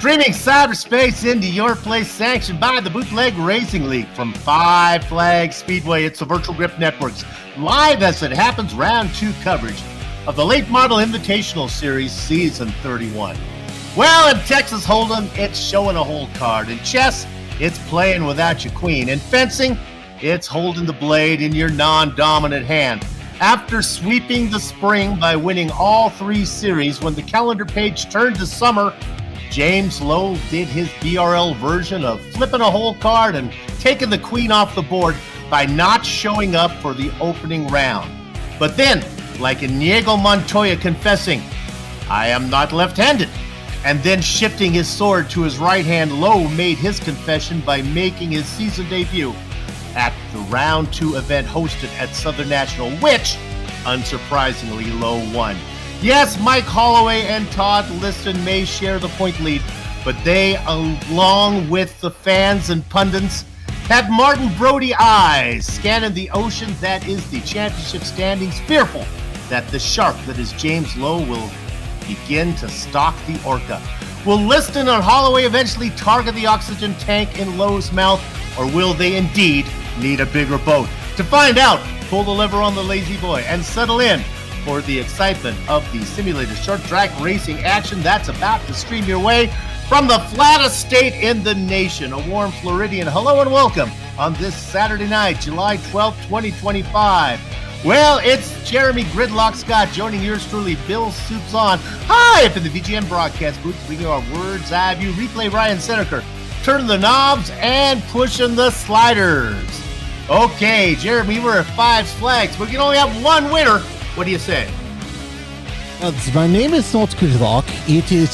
Streaming cyberspace into your place, sanctioned by the Bootleg Racing League from Five Flags Speedway. It's the Virtual Grip Network's live as it happens round 2 coverage of the Late Model Invitational Series Season 31. Well, in Texas Hold'em, it's showing a whole card. In chess, it's playing without your queen. In fencing, it's holding the blade in your non-dominant hand. After sweeping the spring by winning all 3 series, when the calendar page turned to summer, James Lowe did his BRL version of flipping a whole card and taking the queen off the board by not showing up for the opening round. But then, like Inigo Montoya confessing, "I am not left-handed," and then shifting his sword to his right hand, Lowe made his confession by making his season debut at the round 2 event hosted at Southern National, which, unsurprisingly, Lowe won. Yes, Mike Holloway and Todd Liston may share the point lead, but they, along with the fans and pundits, have Martin Brody eyes scanning the ocean that is the championship standings, fearful that the shark that is James Lowe will begin to stalk the orca. Will Liston and Holloway eventually target the oxygen tank in Lowe's mouth, or will they indeed need a bigger boat? To find out, pull the lever on the Lazy Boy and settle in for the excitement of the simulated short track racing action that's about to stream your way from the flattest state in the nation. A warm Floridian hello and welcome on this Saturday night, July 12th, 2025. Well, it's Jeremy Gridlock Scott joining yours truly, Bill Soups on, high up in the VGN broadcast booth, bringing our words eye view replay. Ryan Seneker turning the knobs and pushing the sliders. Okay, Jeremy, we're at Five Flags. We can only have one winner. What do you say? My name is not Gridlock. It is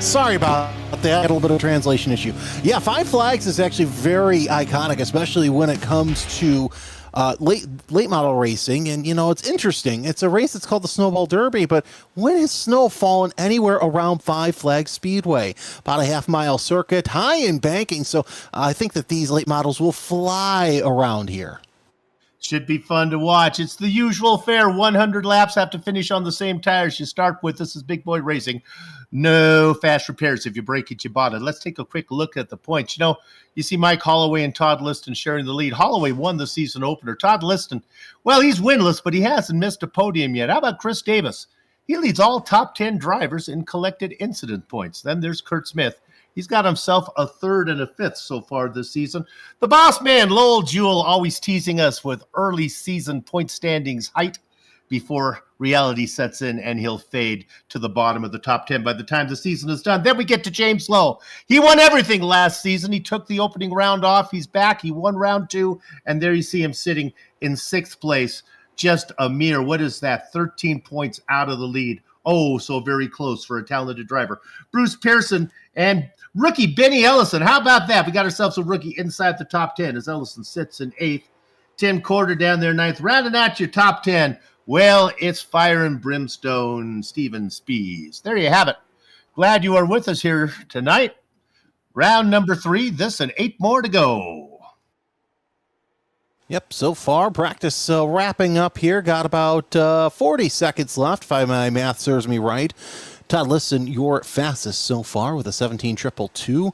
sorry about that. I had a little bit of a translation issue. Yeah, Five Flags is actually very iconic, especially when it comes to late model racing. And, you know, it's interesting. It's a race that's called the Snowball Derby, but when has snow fallen anywhere around Five Flags Speedway? About a half-mile circuit, high in banking, so I think that these late models will fly around here. Should be fun to watch. It's the usual fare. 100 laps, have to finish on the same tires you start with. This is Big Boy Racing. No fast repairs. If you break it, you bought it. Let's take a quick look at the points. You know, you see Mike Holloway and Todd Liston sharing the lead. Holloway won the season opener. Todd Liston, well, he's winless, but he hasn't missed a podium yet. How about Chris Davis? He leads all top 10 drivers in collected incident points. Then there's Kurt Smith. He's got himself a 3rd and a 5th so far this season. The boss man, Lowell Jewell, always teasing us with early season point standings height before reality sets in and he'll fade to the bottom of the top 10 by the time the season is done. Then we get to James Lowe. He won everything last season. He took the opening round off. He's back. He won round 2, and there you see him sitting in 6th place. Just a mere, what is that, 13 points out of the lead. Oh, so very close for a talented driver. Bruce Pearson and rookie Benny Ellison. How about that? We got ourselves a rookie inside the top 10 as Ellison sits in 8th. Tim Corder down there 9th. Rounding out your top 10. Well, it's Fire and Brimstone, Steven Spees. There you have it. Glad you are with us here tonight. Round number 3. This and 8 more to go. Yep, so far, practice wrapping up here. Got about 40 seconds left, if my math serves me right. Todd Liston, your fastest so far with a 17.222.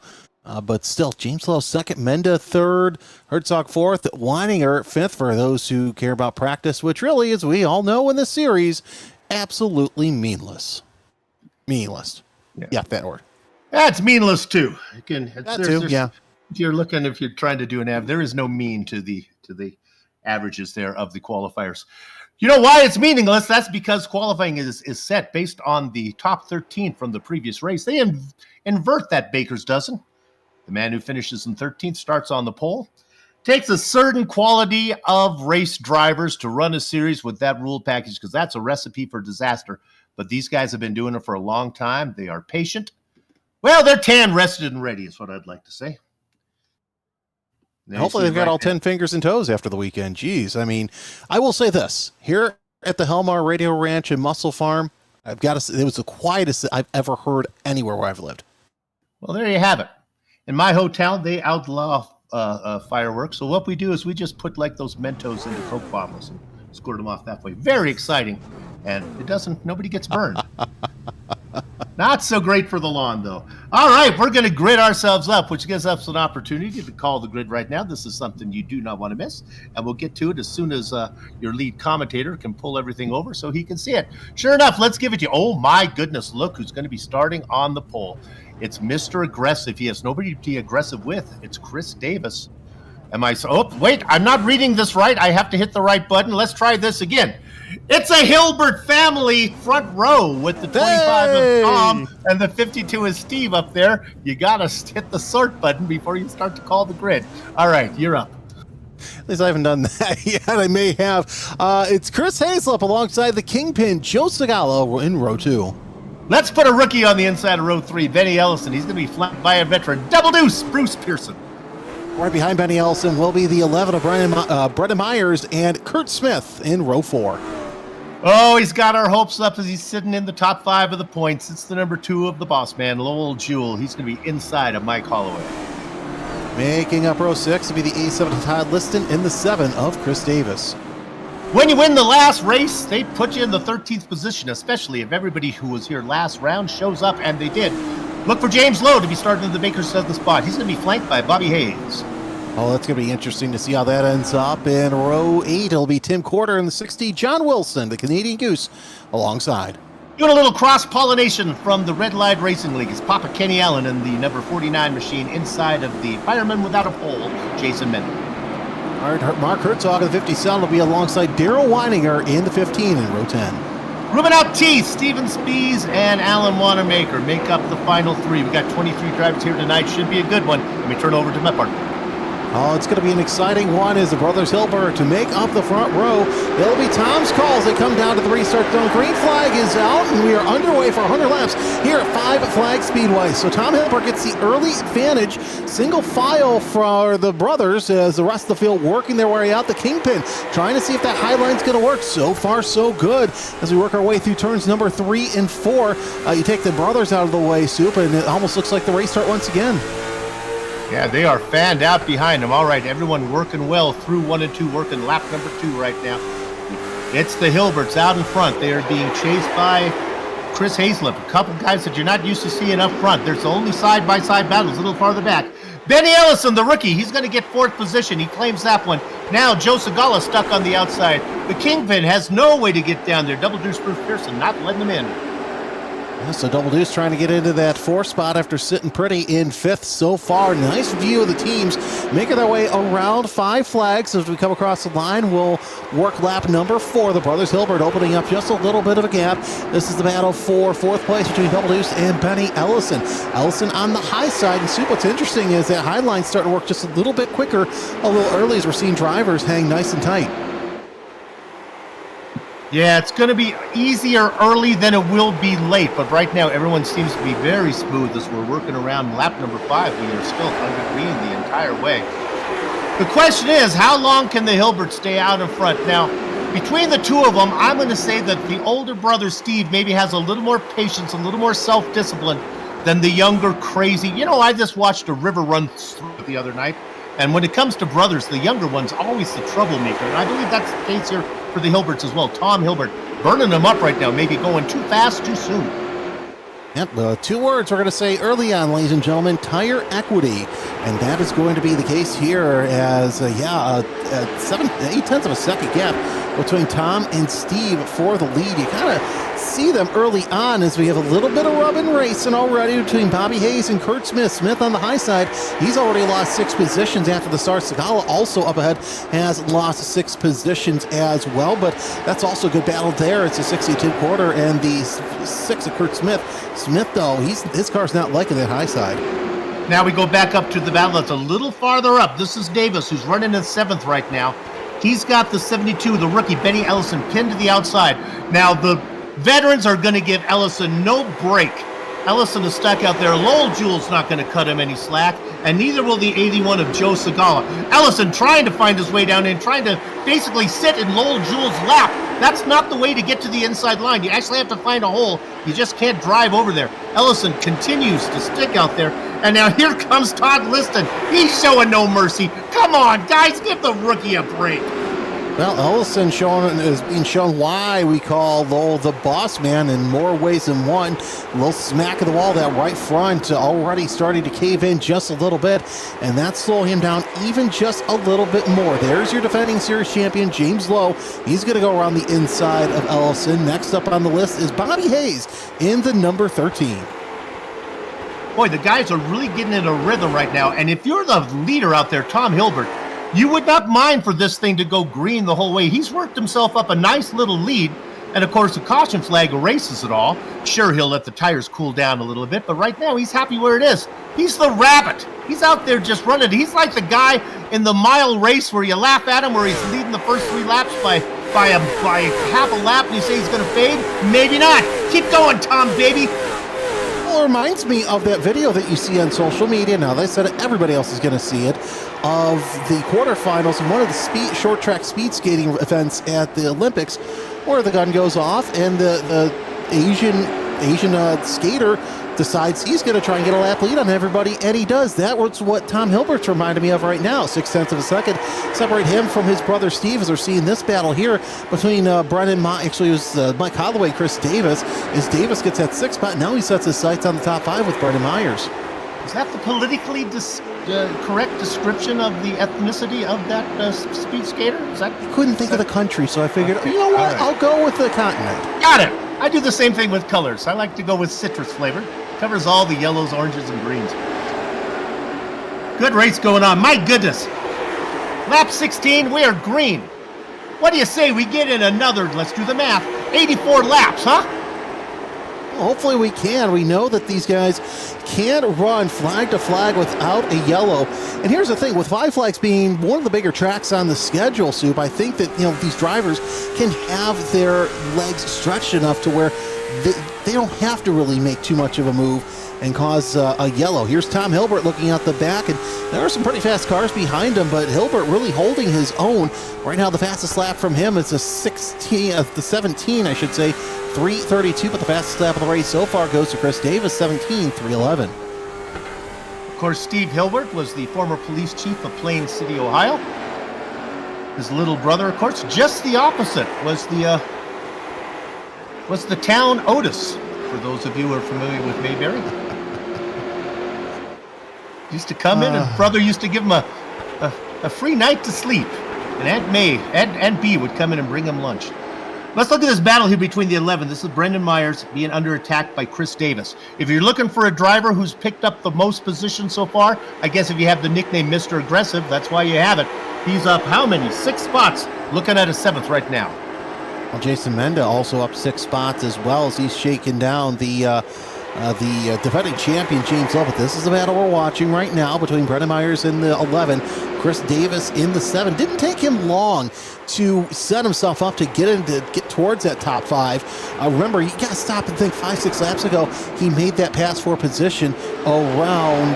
But still, James Lowe 2nd, Menda 3rd, Herzog 4th, Weininger 5th for those who care about practice, which really, as we all know in this series, absolutely meaningless. Meaningless. Yeah, that word. That's meaningless too. Yeah. If you're trying to do an average, there is no mean to the averages there of the qualifiers. You know why it's meaningless? That's because qualifying is set based on the top 13 from the previous race. They invert that baker's dozen. The man who finishes in 13th starts on the pole. Takes a certain quality of race drivers to run a series with that rule package, because that's a recipe for disaster. But these guys have been doing it for a long time. They are patient. Well, they're tan, rested, and ready is what I'd like to say. Hopefully they've got all 10 fingers and toes after the weekend. Jeez, I mean, I will say this. Here at the Helmar Radio Ranch in Muscle Farm, I've got to say, it was the quietest I've ever heard anywhere where I've lived. Well, there you have it. In my hotel, they outlaw fireworks. So what we do is we just put like those Mentos into Coke bottles and squirt them off that way. Very exciting. And nobody gets burned. Not so great for the lawn, though. All right, we're going to grid ourselves up, which gives us an opportunity to call the grid right now. This is something you do not want to miss, and we'll get to it as soon as your lead commentator can pull everything over so he can see it. Sure enough, let's give it to you. Oh, my goodness, look who's going to be starting on the pole. It's Mr. Aggressive. He has nobody to be aggressive with. It's Chris Davis. Oh, wait, I'm not reading this right. I have to hit the right button. Let's try this again. It's a Hilbert family front row with the 25 of Tom and the 52 is Steve up there. You got to hit the sort button before you start to call the grid. All right, you're up. At least I haven't done that yet. I may have. It's Chris Haslip alongside the Kingpin, Joe Segala in row 2. Let's put a rookie on the inside of row 3, Benny Ellison. He's going to be flanked by a veteran. Double deuce, Bruce Pearson. Right behind Benny Ellison will be the 11 of Brendan Myers and Kurt Smith in row 4. Oh, he's got our hopes up as he's sitting in the top 5 of the points. It's the number 2 of the boss man, Lowell Jewell. He's going to be inside of Mike Holloway. Making up row 6 will be the A7 of Todd Liston and the 7 of Chris Davis. When you win the last race, they put you in the 13th position, especially if everybody who was here last round shows up, and they did. Look for James Lowe to be starting in the Baker's Dozen spot. He's going to be flanked by Bobby Hayes. Oh, that's going to be interesting to see how that ends up. In row 8, it'll be Tim Quarter in the 60, John Wilson, the Canadian Goose, alongside. Doing a little cross-pollination from the Red Light Racing League is Papa Kenny Allen in the number 49 machine inside of the Fireman Without a Pole, Jason Mendel. All right, Mark Herzog in the 57 will be alongside Daryl Weininger in the 15 in row 10. Ruben Alteith, Steven Spees, and Alan Wanamaker make up the final 3. We've got 23 drivers here tonight. Should be a good one. Let me turn over to my partner. Oh, it's going to be an exciting one as the brothers Hilbert to make up the front row. It'll be Tom's calls. They come down to the restart zone. Green flag is out, and we are underway for 100 laps here at 5 Flag Speedway. So Tom Hilbert gets the early advantage. Single file for the brothers as the rest of the field working their way out. The Kingpin trying to see if that high line's going to work. So far, so good. As we work our way through turns number 3 and 4, you take the brothers out of the way, Soup, and it almost looks like the race start once again. Yeah, they are fanned out behind them. All right, everyone working well through 1 and 2, working lap number 2 right now. It's the Hilberts out in front. They are being chased by Chris Haslip, a couple guys that you're not used to seeing up front. There's only side-by-side battles a little farther back. Benny Ellison, the rookie, he's going to get 4th position. He claims that one. Now Joe Segala stuck on the outside. The Kingpin has no way to get down there. Double deuce Bruce Pearson not letting him in. So Double Deuce trying to get into that 4th spot after sitting pretty in 5th so far. Nice view of the teams making their way around 5 flags. As we come across the line, we'll work lap number 4. The brothers Hilbert opening up just a little bit of a gap. This is the battle for 4th place between Double Deuce and Benny Ellison. Ellison on the high side. And see, what's interesting is that high line's starting to work just a little bit quicker, a little early, as we're seeing drivers hang nice and tight. Yeah, it's going to be easier early than it will be late, but right now everyone seems to be very smooth as we're working around lap number 5. We are still under green the entire way. The question is, how long can the Hilberts stay out in front? Now, between the two of them, I'm going to say that the older brother, Steve, maybe has a little more patience, a little more self-discipline than the younger crazy. You know, I just watched a river run through the other night, and when it comes to brothers, the younger one's always the troublemaker, and I believe that's the case here for the Hilberts as well. Tom Hilbert burning them up right now, maybe going too fast, too soon. Yep, 2 words we're going to say early on, ladies and gentlemen, tire equity. And that is going to be the case here as, 7/8 of a second gap between Tom and Steve for the lead. You kind of see them early on as we have a little bit of rub and racing already between Bobby Hayes and Kurt Smith. Smith on the high side, he's already lost 6 positions after the start. Segala also up ahead has lost 6 positions as well, but that's also a good battle there. It's a 62 quarter and the 6 of Kurt Smith. Smith, though, his car's not liking that high side. Now we go back up to the battle that's a little farther up. This is Davis, who's running in 7th right now. He's got the 72, the rookie, Benny Ellison, pinned to the outside. Now, the veterans are going to give Ellison no break. Ellison is stuck out there. Lowell Jewell's not going to cut him any slack, and neither will the 81 of Joe Segala. Ellison trying to find his way down and trying to basically sit in Lowell Jewell's lap. That's not the way to get to the inside line. You actually have to find a hole. You just can't drive over there. Ellison continues to stick out there, and now here comes Todd Liston. He's showing no mercy. Come on, guys, give the rookie a break. Well, Ellison is being shown why we call Lowell the boss man in more ways than one. A little smack of the wall, that right front already starting to cave in just a little bit, and that's slowing him down even just a little bit more. There's your defending series champion, James Lowe. He's going to go around the inside of Ellison. Next up on the list is Bobby Hayes in the number 13. Boy, the guys are really getting in a rhythm right now, and if you're the leader out there, Tom Hilbert, you would not mind for this thing to go green the whole way. He's worked himself up a nice little lead. And, of course, the caution flag erases it all. Sure, he'll let the tires cool down a little bit, but right now he's happy where it is. He's the rabbit. He's out there just running. He's like the guy in the mile race where you laugh at him, where he's leading the first 3 laps by half a lap, and you say he's going to fade. Maybe not. Keep going, Tom, baby. Well, it reminds me of that video that you see on social media now. They said everybody else is going to see it, of the quarterfinals in one of the short track speed skating events at the Olympics, where the gun goes off and the Asian skater decides he's going to try and get a lap lead on everybody, and he does. That was what Tom Hilbert's reminded me of right now. 0.6 of a second separate him from his brother Steve, as we're seeing this battle here between actually it was Mike Holloway, Chris Davis, as Davis gets that 6th spot. Now he sets his sights on the top 5 with Brendan Myers. Is that the politically correct description of the ethnicity of that speed skater? I couldn't think of the country, so I figured, you know what, right, I'll go with the continent. Got it. I do the same thing with colors. I like to go with citrus flavor. Covers all the yellows, oranges, and greens. Good race going on. My goodness. Lap 16, we are green. What do you say we get in another, let's do the math, 84 laps, huh? Well, hopefully we can. We know that these guys can't run flag to flag without a yellow. And here's the thing, with Five Flags being one of the bigger tracks on the schedule, Soup, I think that these drivers can have their legs stretched enough to where they don't have to really make too much of a move and cause a yellow. Here's Tom Hilbert looking out the back, and there are some pretty fast cars behind him, but Hilbert really holding his own. Right now, the fastest lap from him is the 17, I should say, 3:32, but the fastest lap of the race so far goes to Chris Davis, 17:3:11. Of course, Steve Hilbert was the former police chief of Plain City, Ohio. His little brother, of course, just the opposite, was the town Otis, for those of you who are familiar with Mayberry. Used to come in, and brother used to give him a free night to sleep. And Aunt B would come in and bring him lunch. Let's look at this battle here between the 11. This is Brendan Myers being under attack by Chris Davis. If you're looking for a driver who's picked up the most positions so far, I guess if you have the nickname Mr. Aggressive, that's why you have it. He's up how many? 6 spots. Looking at a 7th right now. Well, Jason Menda also up 6 spots as well, as he's shaking down the defending champion James Lowe. But this is the battle we're watching right now between Brendan Myers in the 11, Chris Davis in the 7. Didn't take him long to set himself up to get towards that top 5. Remember, you got to stop and think 5-6 laps ago, he made that pass for position around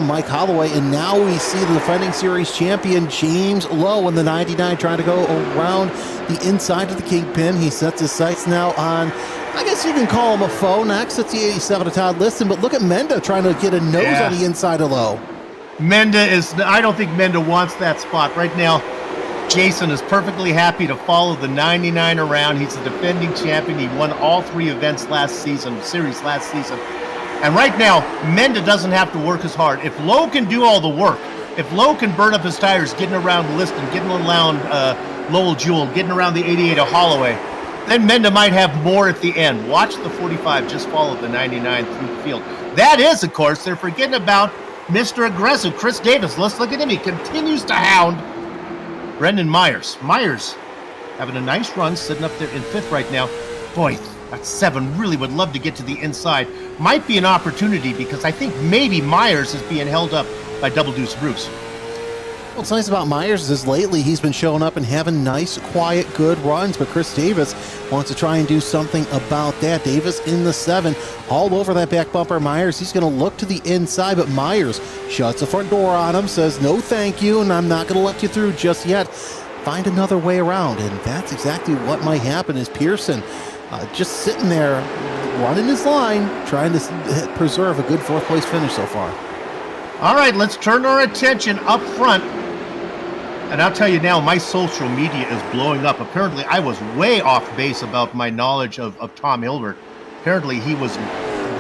Mike Holloway, and now we see the defending series champion James Lowe in the 99 trying to go around the inside of the kingpin. He sets his sights now on, I guess you can call him a foe next. It's the 87 of Todd Liston, but look at Menda trying to get a nose on the inside of Lowe. I don't think Menda wants that spot right now. Jason is perfectly happy to follow the 99 around. He's the defending champion. He won all 3 events series last season. And right now, Menda doesn't have to work as hard. If Lowe can do all the work, if Lowe can burn up his tires, getting around Liston, getting around Lowell Jewell, getting around the 88 of Holloway, then Menda might have more at the end. Watch the 45 just follow the 99 through the field. That is, of course, they're forgetting about Mr. Aggressive, Chris Davis. Let's look at him. He continues to hound Brendan Myers. Myers having a nice run, sitting up there in 5th right now. Boy, that 7 really would love to get to the inside. Might be an opportunity, because I think maybe Myers is being held up by Double Deuce Bruce. What's nice about Myers is lately he's been showing up and having nice, quiet, good runs, but Chris Davis wants to try and do something about that. Davis in the 7, all over that back bumper. Myers, he's going to look to the inside, but Myers shuts the front door on him, says no thank you, and I'm not going to let you through just yet. Find another way around, and that's exactly what might happen. Is Pearson just sitting there running his line, trying to preserve a good 4th place finish so far. All right, let's turn our attention up front And I'll tell you now, my social media is blowing up. Apparently, I was way off base about my knowledge of Tom Hilbert. Apparently, he was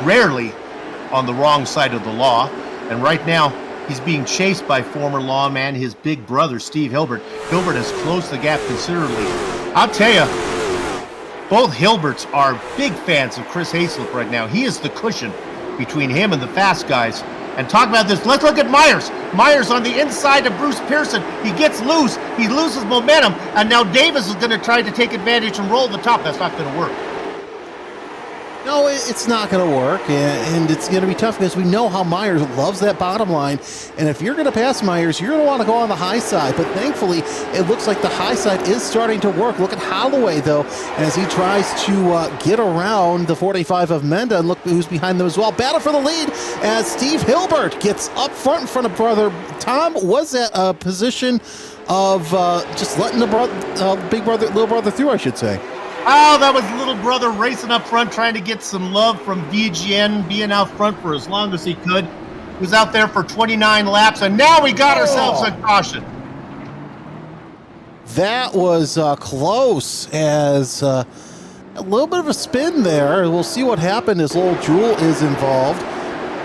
rarely on the wrong side of the law. And right now, he's being chased by former lawman, his big brother, Steve Hilbert. Hilbert has closed the gap considerably. I'll tell you, both Hilberts are big fans of Chris Hayslip right now. He is the cushion between him and the fast guys. And talk about this, let's look at Myers. Myers on the inside of Bruce Pearson. He gets loose, he loses momentum, and now Davis is going to try to take advantage and roll the top. That's not going to work. No, it's not going to work, and it's going to be tough because we know how Myers loves that bottom line, and if you're going to pass Myers, you're going to want to go on the high side, but thankfully, it looks like the high side is starting to work. Look at Holloway, though, as he tries to get around the 45 of Menda, and look who's behind them as well. Battle for the lead as Steve Hilbert gets up front in front of brother Tom. Was that a position of just letting the little brother through, I should say? Oh, that was little brother racing up front, trying to get some love from VGN, being out front for as long as he could. He was out there for 29 laps, and now we got ourselves a caution. That was close, as a little bit of a spin there. We'll see what happened as Lowell Jewell is involved.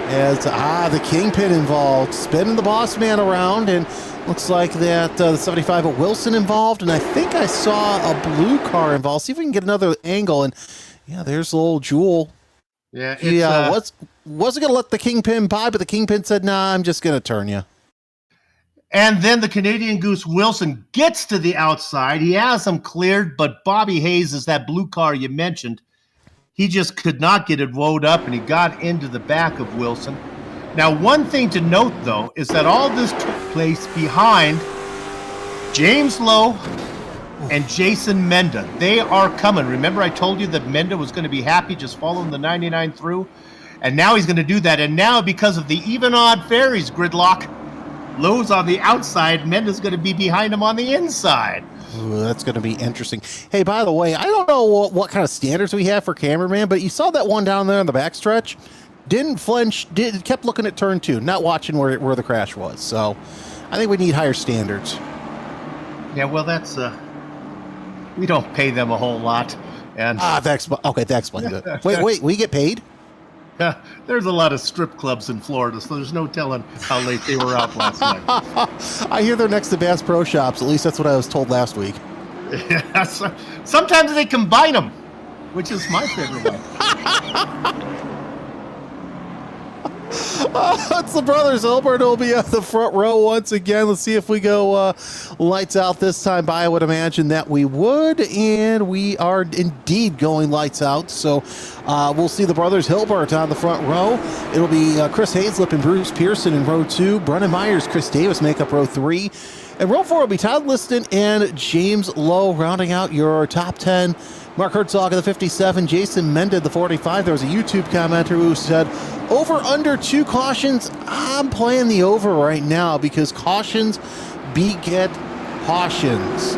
As the Kingpin involved, spinning the boss man around, and looks like that the 75 of Wilson involved, and I think I saw a blue car involved. See if we can get another angle, and yeah, there's Lowell Jewell. Yeah, he wasn't going to let the Kingpin by, but the Kingpin said, nah, I'm just going to turn you. And then the Canadian Goose Wilson gets to the outside. He has him cleared, but Bobby Hayes is that blue car you mentioned. He just could not get it wound up, and he got into the back of Wilson. Now, one thing to note, though, is that all this took place behind James Lowe and Jason Menda. They are coming. Remember I told you that Menda was going to be happy just following the 99 through? And now he's going to do that. And now, because of the even-odd Ferries gridlock, Lowe's on the outside, Menda's going to be behind him on the inside. Ooh, that's going to be interesting. Hey, by the way, I don't know what kind of standards we have for cameraman, but you saw that one down there in the backstretch. Didn't flinch, kept looking at turn 2, not watching where the crash was. So I think we need higher standards. Yeah, well, that's, we don't pay them a whole lot. And that explains it. Wait, we get paid? There's a lot of strip clubs in Florida, so there's no telling how late they were out last night. I hear they're next to Bass Pro Shops. At least that's what I was told last week. Yeah, sometimes they combine them, which is my favorite one. It's the brothers. Hilbert will be at the front row once again. Let's see if we go lights out this time. I would imagine that we would, and we are indeed going lights out. So we'll see the brothers Hilbert on the front row. It'll be Chris Hayslip and Bruce Pearson in row 2. Brennan Myers, Chris Davis make up row 3. And row 4 will be Todd Liston and James Lowe rounding out your top 10. Mark Herzog of the 57, Jason Menda the 45. There was a YouTube commenter who said, over under 2 cautions. I'm playing the over right now because cautions beget cautions.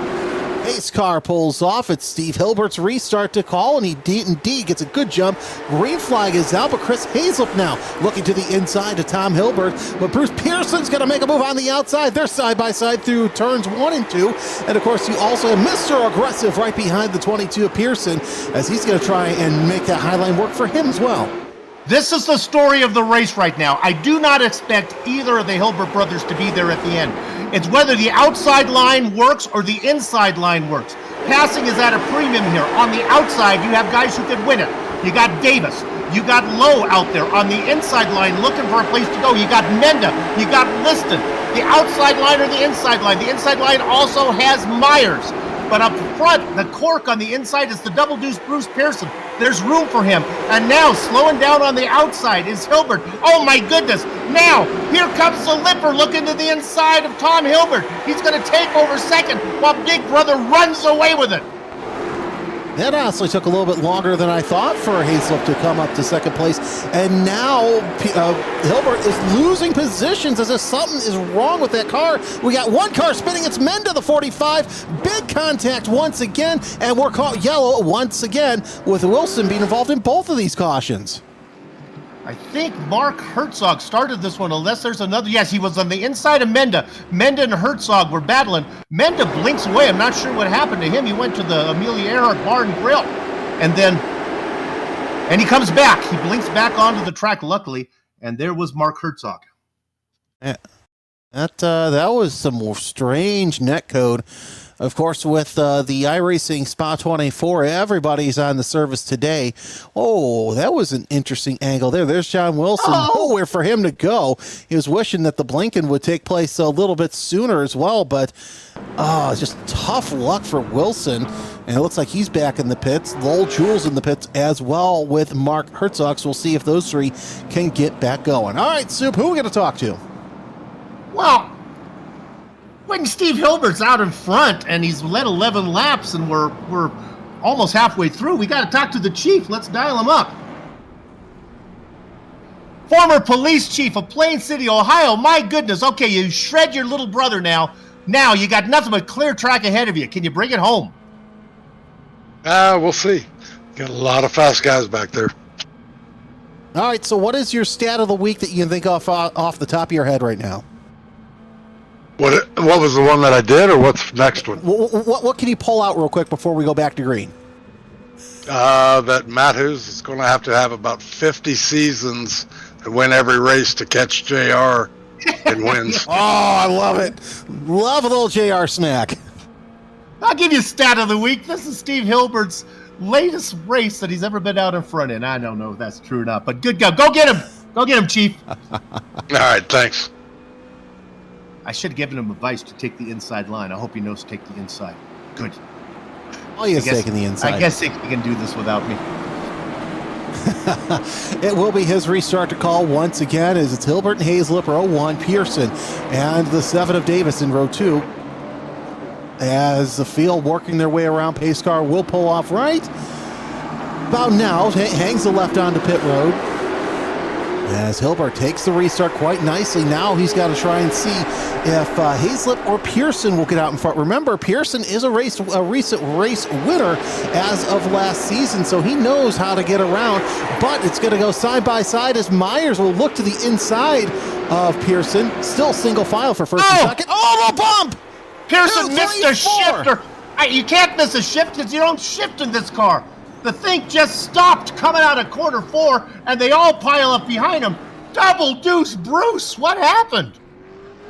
Pace car pulls off. It's Steve Hilbert's restart to call, and he indeed gets a good jump. Green flag is out, but Chris Hayslip now looking to the inside to Tom Hilbert. But Bruce Pearson's going to make a move on the outside. They're side by side through turns 1 and 2. And of course, you also have Mr. Aggressive right behind the 22 of Pearson, as he's going to try and make that high line work for him as well. This is the story of the race right now. I do not expect either of the Hilbert brothers to be there at the end. It's whether the outside line works or the inside line works. Passing is at a premium here. On the outside, you have guys who could win it. You got Davis. You got Lowe out there on the inside line looking for a place to go. You got Menda. You got Liston. The outside line or the inside line. The inside line also has Myers. But up front, the cork on the inside is the double deuce Bruce Pearson. There's room for him. And now, slowing down on the outside is Hilbert. Oh, my goodness. Now, here comes the Lipper looking to the inside of Tom Hilbert. He's going to take over second while Big Brother runs away with it. That honestly took a little bit longer than I thought for Hayslip to come up to second place. And now Hilbert is losing positions as if something is wrong with that car. We got one car spinning. It's Menda, the 45. Big contact once again. And we're caught yellow once again with Wilson being involved in both of these cautions. I think Mark Herzog started this one, unless there's another. Yes, he was on the inside of Menda. Menda and Herzog were battling. Menda blinks away. I'm not sure what happened to him. He went to the Amelia Earhart Bar and Grill. And he comes back. He blinks back onto the track, luckily. And there was Mark Herzog. Yeah. That was some more strange net code. Of course, with the iRacing Spa 24, everybody's on the service today. Oh, that was an interesting angle there. There's John Wilson. Nowhere for him to go. He was wishing that the blinking would take place a little bit sooner as well, but just tough luck for Wilson. And it looks like he's back in the pits. Lowell Jules in the pits as well with Mark Herzog. So we'll see if those three can get back going. All right, Soup, who are we going to talk to? Well, when Steve Hilbert's out in front and he's led 11 laps and we're almost halfway through, we got to talk to the chief. Let's dial him up. Former police chief of Plain City, Ohio. My goodness. Okay, you shred your little brother now. Now you got nothing but clear track ahead of you. Can you bring it home? We'll see. Got a lot of fast guys back there. All right, so what is your stat of the week that you can think off the top of your head right now? What was the one that I did, or what's the next one? What can you pull out real quick before we go back to green? That Matt Hughes is going to have about 50 seasons to win every race to catch JR and wins. Oh, I love it. Love a little JR snack. I'll give you stat of the week. This is Steve Hilbert's latest race that he's ever been out in front in. I don't know if that's true or not, but good go. Go get him. Go get him, Chief. All right, thanks. I should have given him advice to take the inside line. I hope he knows to take the inside. Good. Oh, he's taking the inside. I guess he can do this without me. It will be his restart to call once again as it's Hilbert and Hazlip, row 1, Pearson, and the 7 of Davis in row 2. As the field working their way around, pace car will pull off right about now, hangs the left onto pit road. As Hilbert takes the restart quite nicely. Now he's got to try and see if Hazlip or Pearson will get out in front. Remember, Pearson is a recent race winner as of last season, so he knows how to get around. But it's going to go side by side as Myers will look to the inside of Pearson. Still single file for first and second. Oh, the bump! Pearson missed a shifter. You can't miss a shift because you don't shift in this car. The thing just stopped coming out of quarter 4, and they all pile up behind him. Double deuce Bruce, what happened?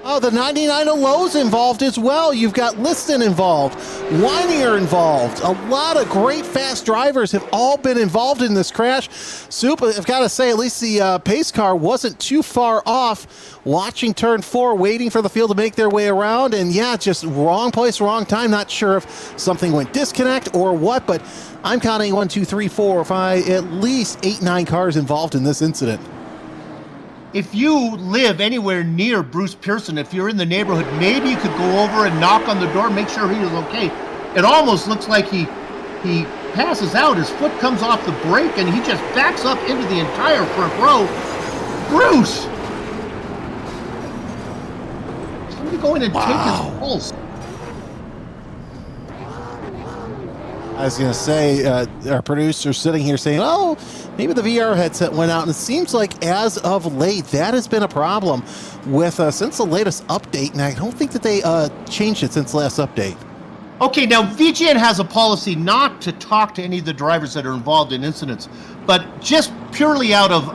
Oh, the 99 of Lowe's involved as well. You've got Liston involved, Weinier involved. A lot of great fast drivers have all been involved in this crash. Soup, I've got to say, at least the pace car wasn't too far off. Watching turn 4, waiting for the field to make their way around, and yeah, just wrong place, wrong time. Not sure if something went disconnect or what, but I'm counting 1, 2, 3, 4, 5, at least 8, 9 cars involved in this incident. If you live anywhere near Bruce Pearson, if you're in the neighborhood, maybe you could go over and knock on the door, make sure he is okay. It almost looks like he passes out, his foot comes off the brake, and he just backs up into the entire front row. Bruce! Somebody go in and take his pulse. I was going to say, our producer's sitting here saying, oh, maybe the VR headset went out. And it seems like as of late, that has been a problem with since the latest update. And I don't think that they changed it since the last update. Okay, now VGN has a policy not to talk to any of the drivers that are involved in incidents, but just purely out of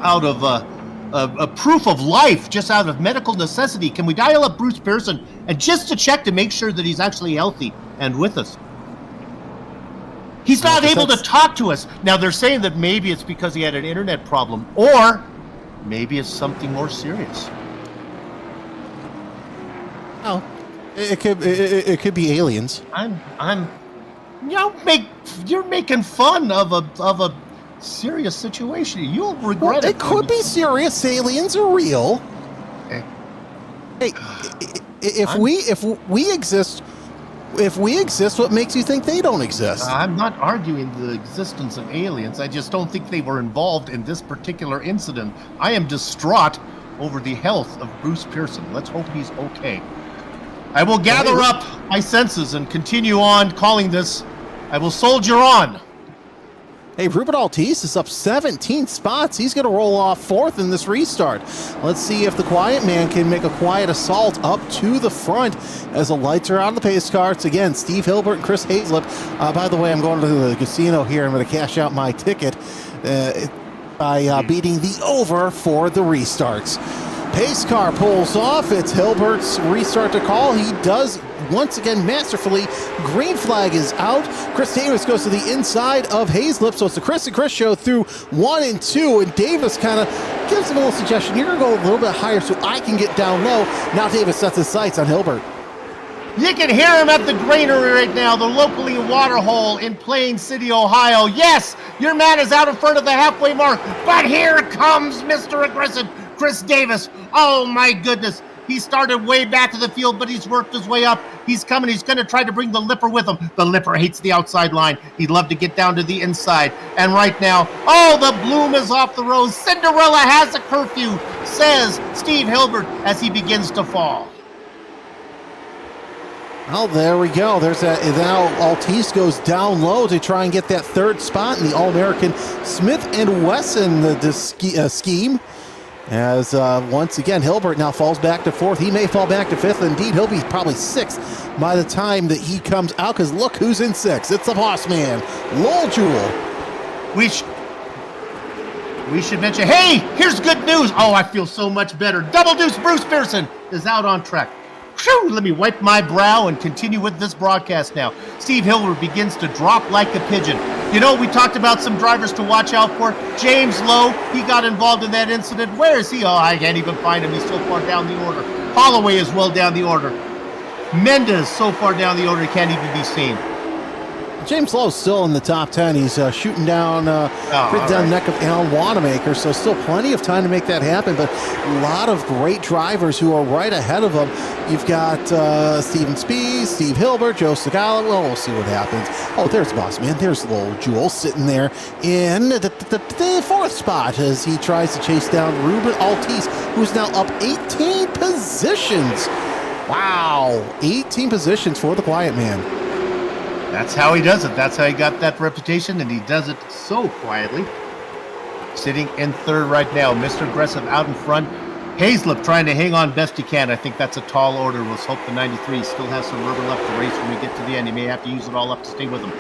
a proof of life, just out of medical necessity, can we dial up Bruce Pearson and just to check to make sure that he's actually healthy and with us? He's not able to talk to us. Now, they're saying that maybe it's because he had an internet problem, or maybe it's something more serious. Oh, it could be aliens. You're making fun of a serious situation. You'll regret it. It could be serious. Aliens are real. Hey, if we exist, what makes you think they don't exist? I'm not arguing the existence of aliens. I just don't think they were involved in this particular incident. I am distraught over the health of Bruce Pearson. Let's hope he's okay. I will gather up my senses and continue on calling this. I will soldier on. Hey, Ruben Altice is up 17 spots. He's going to roll off fourth in this restart. Let's see if the Quiet Man can make a quiet assault up to the front as the lights are on the pace car. It's again Steve Hilbert and Chris Hazlip. By the way, I'm going to the casino here. I'm going to cash out my ticket by beating the over for the restarts. Pace car pulls off. It's Hilbert's restart to call. He does once again masterfully. Green flag is out. Chris Davis goes to the inside of Hazlip. So it's the Chris and Chris show through 1 and 2. And Davis kind of gives him a little suggestion. You're going to go a little bit higher so I can get down low. Now Davis sets his sights on Hilbert. You can hear him at the granary right now, the locally water hole in Plain City, Ohio. Yes, your man is out in front of the halfway mark, but here comes Mr. Aggressive, Chris Davis. Oh my goodness. He started way back of the field, but he's worked his way up. He's coming. He's going to try to bring the Lipper with him. The Lipper hates the outside line. He'd love to get down to the inside. And right now, oh, the bloom is off the rose. Cinderella has a curfew, says Steve Hilbert as he begins to fall. Oh, there we go. There's that. Now Altice goes down low to try and get that third spot in the All-American Smith & Wesson scheme. As once again, Hilbert now falls back to fourth. He may fall back to fifth. Indeed, he'll be probably sixth by the time that he comes out, because look who's in sixth. It's the boss man, Lowell Jewell. We should mention, hey, here's good news. Oh, I feel so much better. Double Deuce Bruce Pearson is out on track. Whew, let me wipe my brow and continue with this broadcast now. Steve Hilbert begins to drop like a pigeon. You know, we talked about some drivers to watch out for. James Lowe, he got involved in that incident. Where is he? Oh, I can't even find him. He's so far down the order. Holloway is well down the order. Mendez so far down the order he can't even be seen. James Lowe's still in the top 10. He's shooting down down the neck of Alan Wanamaker, so still plenty of time to make that happen, but a lot of great drivers who are right ahead of him. You've got Steven Spies, Steve Hilbert, Joe Segala. Well, we'll see what happens. Oh, there's Boss Man. There's Lowell Jewell sitting there in the fourth spot as he tries to chase down Ruben Altice, who's now up 18 positions. Wow, 18 positions for the Quiet Man. That's how he does it. That's how he got that reputation, and he does it so quietly. Sitting in third right now, Mr. Aggressive out in front. Hazlip trying to hang on best he can. I think that's a tall order. Let's hope the 93 still has some rubber left to race when we get to the end. He may have to use it all up to stay with him.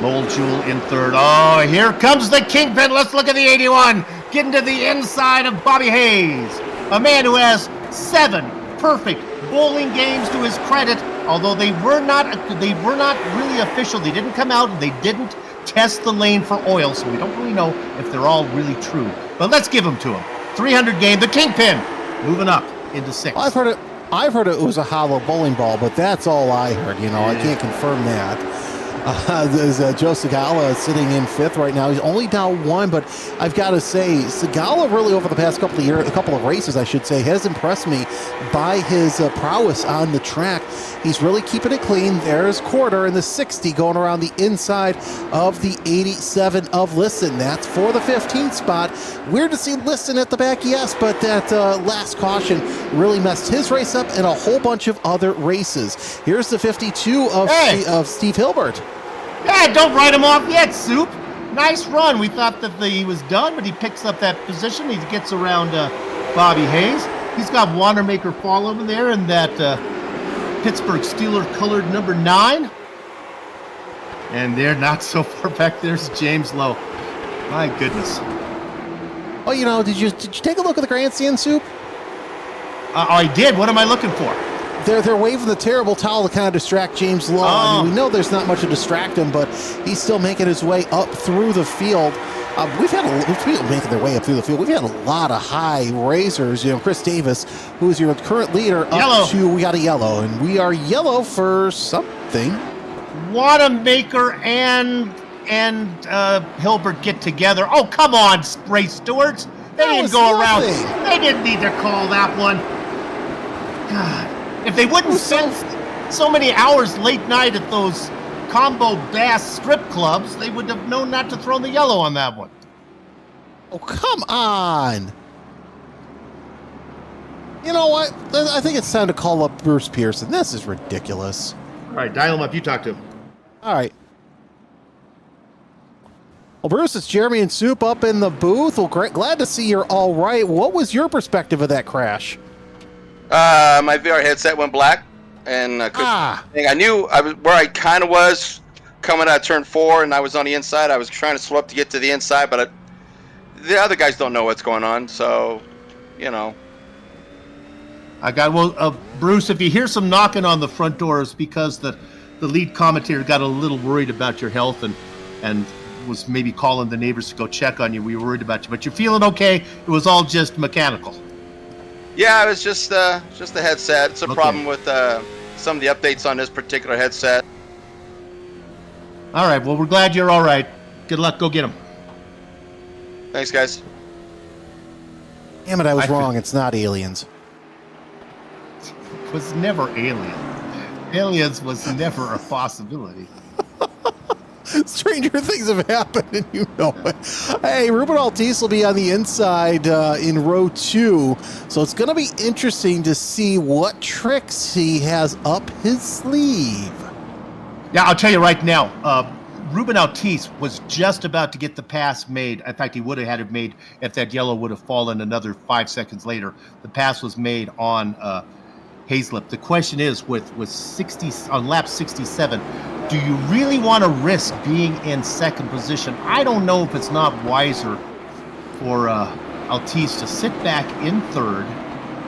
Lowell Jewell in third. Oh, here comes the Kingpin. Let's look at the 81. Getting to the inside of Bobby Hayes. A man who has 7 perfect bowling games to his credit, although they were not really official. They didn't come out and they didn't test the lane for oil, so we don't really know if they're all really true. But let's give them to him. 300 game, the Kingpin, moving up into 6th. Well, I've heard it was a hollow bowling ball, but that's all I heard. You know, I can't confirm that. There's Joe Segala sitting in 5th right now. He's only down 1, but I've got to say, Segala really over the past couple of races, I should say, has impressed me by his prowess on the track. He's really keeping it clean. There's quarter in the 60 going around the inside of the 87 of Liston. That's for the 15th spot. Weird to see Liston at the back, yes, but that last caution really messed his race up and a whole bunch of other races. Here's the 52 of Steve Hilbert. Yeah, don't write him off yet, Soup. Nice run. We thought that he was done, but he picks up that position. He gets around Bobby Hayes. He's got Wanamaker fall over there in that Pittsburgh Steeler-colored number 9. And they're not so far back. There's James Lowe. My goodness. Oh, you know, did you take a look at the grandstand, Soup? I did. What am I looking for? They're waving the terrible towel to kind of distract James Lowe. I mean, we know there's not much to distract him, but he's still making his way up through the field. We've had people making their way up through the field. We've had a lot of high racers. You know, Chris Davis, who is your current leader, up to, we got a yellow, and we are yellow for something. Wanamaker and Hilbert get together. Oh, come on, race stewards. They didn't go around. They didn't need to call that one. God. If they wouldn't spend so many hours late night at those combo bass strip clubs, they would have known not to throw the yellow on that one. Oh, come on. You know what? I think it's time to call up Bruce Pearson. This is ridiculous. All right, dial him up. You talk to him. All right. Well, Bruce, it's Jeremy and Soup up in the booth. Well, great, glad to see you're all right. What was your perspective of that crash? My VR headset went black, and I knew I was where I kind of was coming out of turn 4, and I was on the inside. I was trying to slow up to get to the inside, but the other guys don't know what's going on, so, you know. Bruce, if you hear some knocking on the front door, it's because the lead commentator got a little worried about your health and was maybe calling the neighbors to go check on you. We were worried about you, but you're feeling okay. It was all just mechanical. Yeah, it was just a headset. It's a problem with some of the updates on this particular headset. All right, well, we're glad you're all right. Good luck. Go get them. Thanks, guys. Damn it, I was wrong. It's not aliens. It was never aliens. Aliens was never a possibility. Stranger things have happened, and you know it. Hey, Ruben Altice will be on the inside in row 2, so it's going to be interesting to see what tricks he has up his sleeve. Yeah, I'll tell you right now, Ruben Altice was just about to get the pass made. In fact, he would have had it made if that yellow would have fallen another 5 seconds later. The pass was made on Hazlip. The question is, with 60 on lap 67, do you really want to risk being in second position? I don't know if it's not wiser for Altice to sit back in third,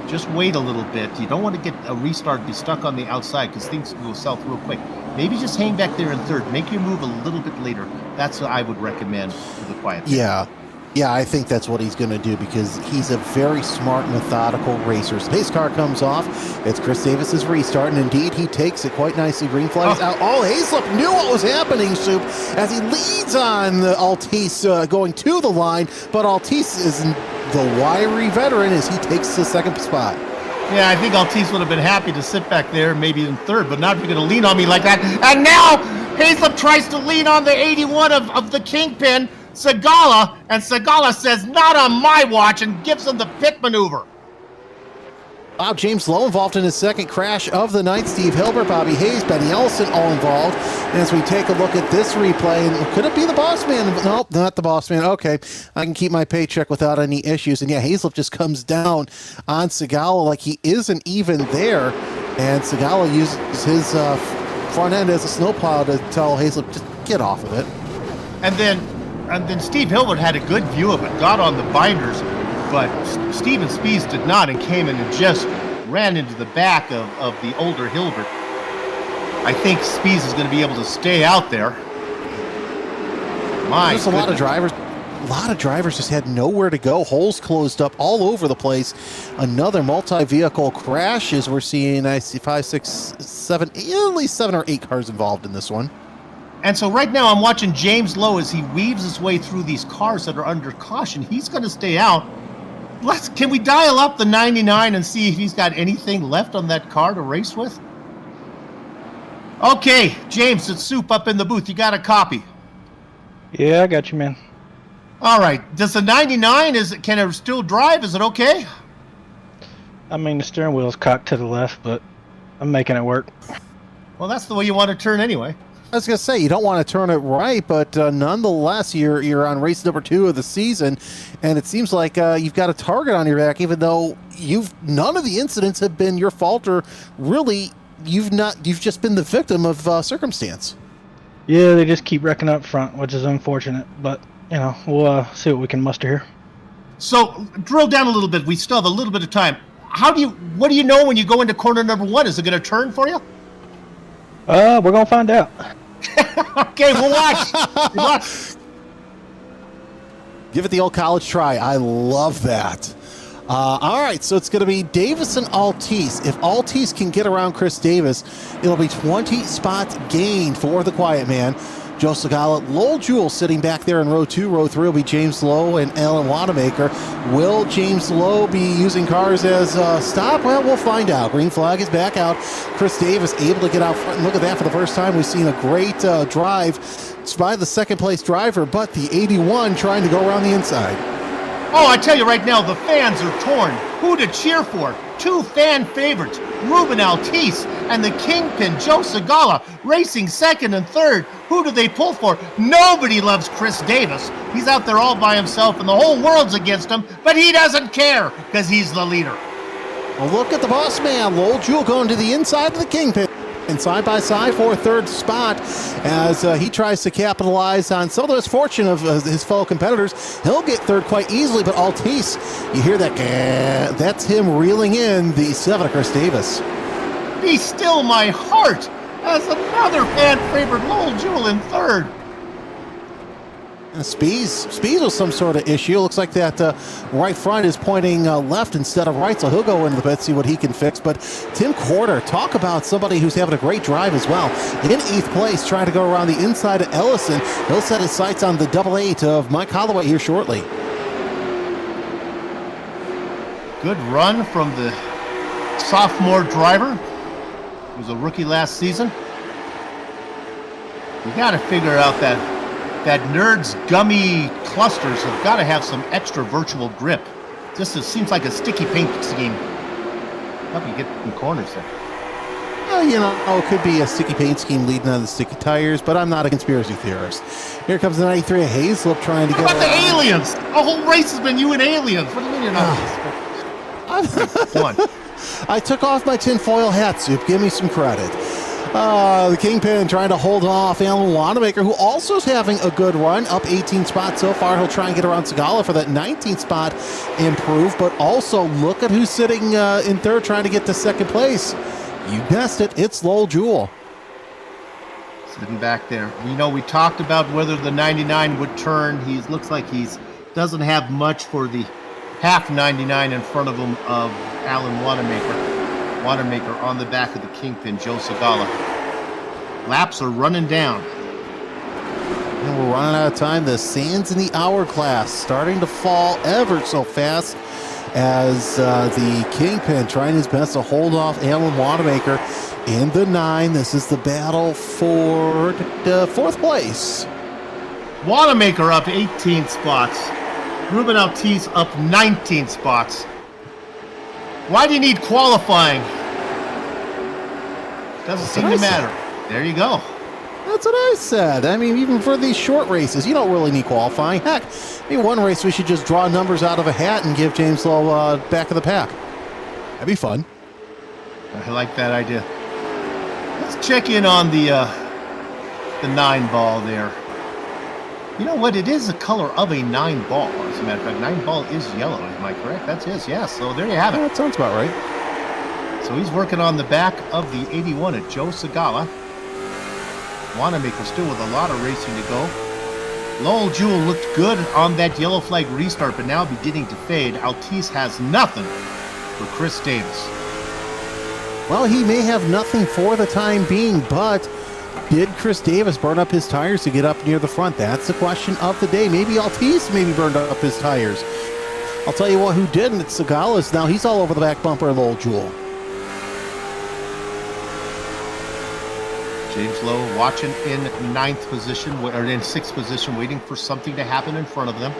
just wait a little bit. You don't want to get a restart, be stuck on the outside because things go south real quick. Maybe just hang back there in third. Make your move a little bit later. That's what I would recommend for the quiet. Yeah, I think that's what he's going to do because he's a very smart, methodical racer. So pace car comes off. It's Chris Davis's restart, and indeed he takes it quite nicely. Green flags out. Oh, Hazlip knew what was happening, Soup, as he leads on Altice going to the line, but Altice is the wiry veteran as he takes the second spot. Yeah, I think Altice would have been happy to sit back there, maybe in third, but not if you're going to lean on me like that. And now Hazlip tries to lean on the 81 of the Kingpin, Segala, and Segala says, not on my watch, and gives him the pit maneuver. Wow, James Lowe involved in his second crash of the night. Steve Hilbert, Bobby Hayes, Benny Ellison all involved. And as we take a look at this replay, and could it be the boss man? Nope, not the boss man. Okay, I can keep my paycheck without any issues. And yeah, Hazlip just comes down on Segala like he isn't even there. And Segala uses his front end as a snowplow to tell Hazlip, just get off of it. And then Steve Hilbert had a good view of it, got on the binders, but Steven Spies did not, and came in and just ran into the back of the older Hilbert. I think Spies is going to be able to stay out there. There's a lot of drivers. A lot of drivers just had nowhere to go. Holes closed up all over the place. Another multi-vehicle crash as we're seeing, I see 5, 6, 7, at least 7 or 8 cars involved in this one. And so right now I'm watching James Lowe as he weaves his way through these cars that are under caution. He's going to stay out. Can we dial up the 99 and see if he's got anything left on that car to race with? Okay, James, it's Soup up in the booth. You got a copy? Yeah, I got you, man. All right. Does the 99, can it still drive? Is it okay? I mean, the steering wheel's cocked to the left, but I'm making it work. Well, that's the way you want to turn anyway. I was going to say, you don't want to turn it right, but nonetheless, you're on race number 2 of the season, and it seems like you've got a target on your back, even though none of the incidents have been your fault, or really, you've just been the victim of circumstance. Yeah, they just keep wrecking up front, which is unfortunate, but, you know, we'll see what we can muster here. So, drill down a little bit. We still have a little bit of time. What do you know when you go into corner number 1? Is it going to turn for you? We're going to find out. Okay, we'll watch. Give it the old college try. I love that. All right, so it's going to be Davis and Altice. If Altice can get around Chris Davis, it'll be 20 spots gained for the quiet man. Joe Segala, Lowell Jewell sitting back there in row 2. Row 3 will be James Lowe and Alan Wanamaker. Will James Lowe be using cars as stop? Well, we'll find out. Green flag is back out. Chris Davis able to get out front and look at that for the first time. We've seen a great drive by the second place driver, but the 81 trying to go around the inside. Oh, I tell you right now, the fans are torn. Who to cheer for? Two fan favorites, Ruben Altice and the Kingpin, Joe Segala, racing second and third. Who do they pull for? Nobody loves Chris Davis. He's out there all by himself, and the whole world's against him, but he doesn't care because he's the leader. Well, look at the boss man, Lowell Jewell, going to the inside of the Kingpin. And side by side for a third spot as he tries to capitalize on some of the misfortune of his fellow competitors. He'll get third quite easily, but Altice, you hear that? That's him reeling in the 7 of Chris Davis. Be still my heart as another fan favorite, Lowell Jewell in third. Speeds with some sort of issue. Looks like that right front is pointing left instead of right, so he'll go into the pit, see what he can fix. But Tim Corder, talk about somebody who's having a great drive as well. In 8th place, trying to go around the inside of Ellison. He'll set his sights on the 8 of Mike Holloway here shortly. Good run from the sophomore driver. He was a rookie last season. You got to figure out that Nerd's gummy clusters have got to have some extra virtual grip. Just seems like a sticky paint scheme. Help you get in corners there. Well, you know, it could be a sticky paint scheme leading on the sticky tires, but I'm not a conspiracy theorist. Here comes the 93 of Hazelip trying to get around. The aliens? The whole race has been you and aliens. What do you mean you're not? Come on. I took off my tinfoil hat, Soup. Give me some credit. The Kingpin trying to hold off Alan Wanamaker, who also is having a good run, up 18 spots so far. He'll try and get around Segala for that 19th spot improve, but also look at who's sitting in third trying to get to second place. You guessed it, it's Lowell Jewell. Sitting back there. You know, we talked about whether the 99 would turn. He looks like doesn't have much for the half 99 in front of him of Alan Wanamaker. Wanamaker on the back of the Kingpin, Joe Segala. Laps are running down. And we're running out of time. The sands in the hourglass starting to fall ever so fast as the Kingpin trying his best to hold off Alan Wanamaker in the 9. This is the battle for the 4th place. Wanamaker up 18 spots. Ruben Altice up 19 spots. Why do you need qualifying? Doesn't seem to matter. There you go. That's what I said. I mean, even for these short races, you don't really need qualifying. Heck, maybe one race we should just draw numbers out of a hat and give James Lowe back of the pack. That'd be fun. I like that idea. Let's check in on the 9 ball there. You know what? It is the color of a 9 ball. As a matter of fact, 9 ball is yellow. Am I correct? That's his. Yes. So there you have it. Yeah, that sounds about right. So he's working on the back of the 81 at Joe Segala. Wanamaker still with a lot of racing to go. Lowell Jewell looked good on that yellow flag restart, but now beginning to fade. Altice has nothing for Chris Davis. Well, he may have nothing for the time being, but did Chris Davis burn up his tires to get up near the front? That's the question of the day. Maybe Altice maybe burned up his tires. I'll tell you what, who didn't? It's Segala's. Now he's all over the back bumper of Lowell Jewell. James Lowe watching in 9th position, or in 6th position, waiting for something to happen in front of them.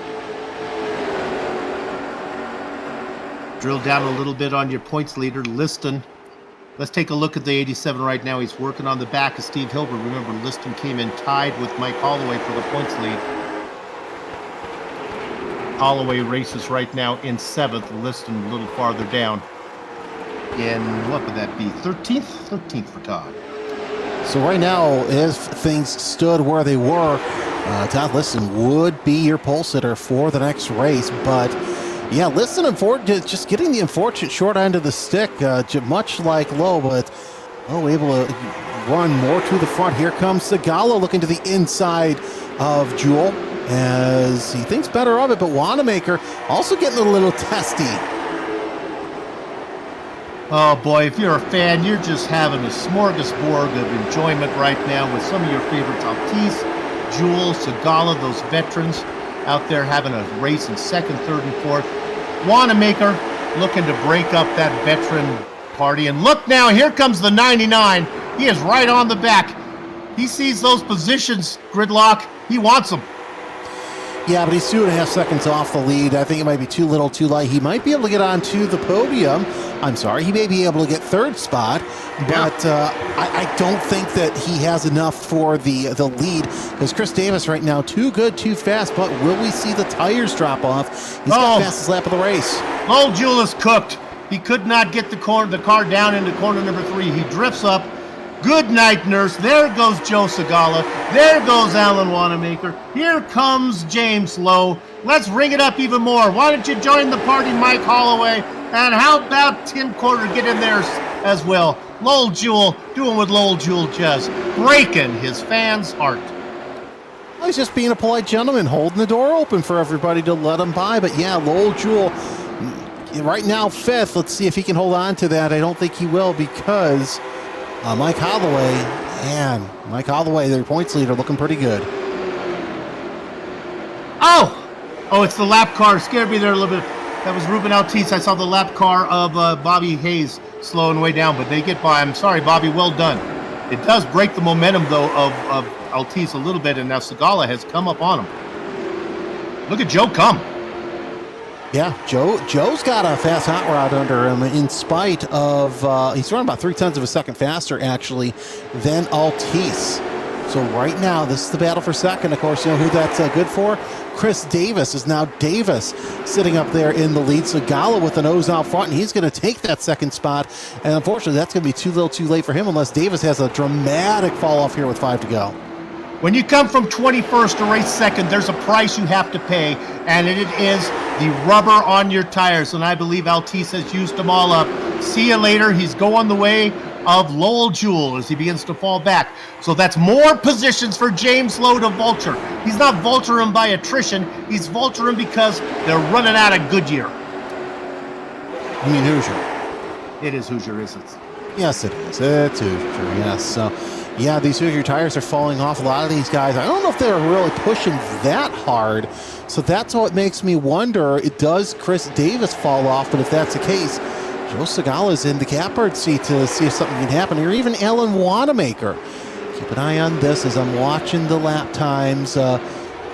Drill down a little bit on your points leader, Liston. Let's take a look at the 87 right now. He's working on the back of Steve Hilbert. Remember, Liston came in tied with Mike Holloway for the points lead. Holloway races right now in 7th. Liston a little farther down in, what would that be, 13th? 13th for Todd. So right now, if things stood where they were, Todd Liston would be your pole sitter for the next race. But yeah, Liston just getting the unfortunate short end of the stick, much like Lowe, but able to run more to the front. Here comes Segala looking to the inside of Jewell as he thinks better of it, but Wanamaker also getting a little testy. Oh boy, if you're a fan, you're just having a smorgasbord of enjoyment right now with some of your favorites, Altice, Jewell, Segala, those veterans out there having a race in 2nd, 3rd, and 4th. Wanamaker looking to break up that veteran party. And look now, here comes the 99. He is right on the back. He sees those positions, Gridlock. He wants them. Yeah, but he's 2.5 seconds off the lead. I think it might be too little, too late. He might be able to get onto the podium. I'm sorry, he may be able to get third spot, but I don't think that he has enough for the lead, because Chris Davis right now, too good, too fast, but will we see the tires drop off? He's got the fastest lap of the race. Lowell Jewell is cooked. He could not get the car down into corner number 3. He drifts up. Good night, nurse. There goes Joe Segala. There goes Alan Wanamaker. Here comes James Lowe. Let's ring it up even more. Why don't you join the party, Mike Holloway? And how about Tim Corder get in there as well? Lowell Jewell doing what Lowell Jewell does, breaking his fans' heart. He's just being a polite gentleman, holding the door open for everybody to let him by. But yeah, Lowell Jewell right now 5th. Let's see if he can hold on to that. I don't think he will, because Mike Holloway, their points leader, looking pretty good. Oh, it's the lap car. Scared me there a little bit. That was Ruben Altice. I saw the lap car of Bobby Hayes slowing way down, but they get by. I'm sorry, Bobby. Well done. It does break the momentum, though, of Altice a little bit, and now Segala has come up on him. Look at Joe come. Yeah, Joe's got a fast hot rod under him, in spite of he's running about 0.3 of a second faster, actually, than Altice. So right now, this is the battle for second. Of course, you know who that's good for? Chris Davis is now sitting up there in the lead. Segala with the nose out front, and he's going to take that second spot. And unfortunately, that's going to be too little too late for him, unless Davis has a dramatic fall off here with 5 to go. When you come from 21st to race second, there's a price you have to pay, and it is the rubber on your tires, and I believe Altice has used them all up. See you later. He's going the way of Lowell Jewell as he begins to fall back. So that's more positions for James Lowe to vulture. He's not vulturing by attrition. He's vulturing because they're running out of Goodyear. You mean Hoosier? It is Hoosier, isn't it? Yes, it is. It's Hoosier, yes. So, yeah, these Hoosier tires are falling off. A lot of these guys, I don't know if they're really pushing that hard. So that's what makes me wonder, does Chris Davis fall off? But if that's the case, Joe Segala's in the catbird seat to see if something can happen, or even Alan Wanamaker. Keep an eye on this as I'm watching the lap times.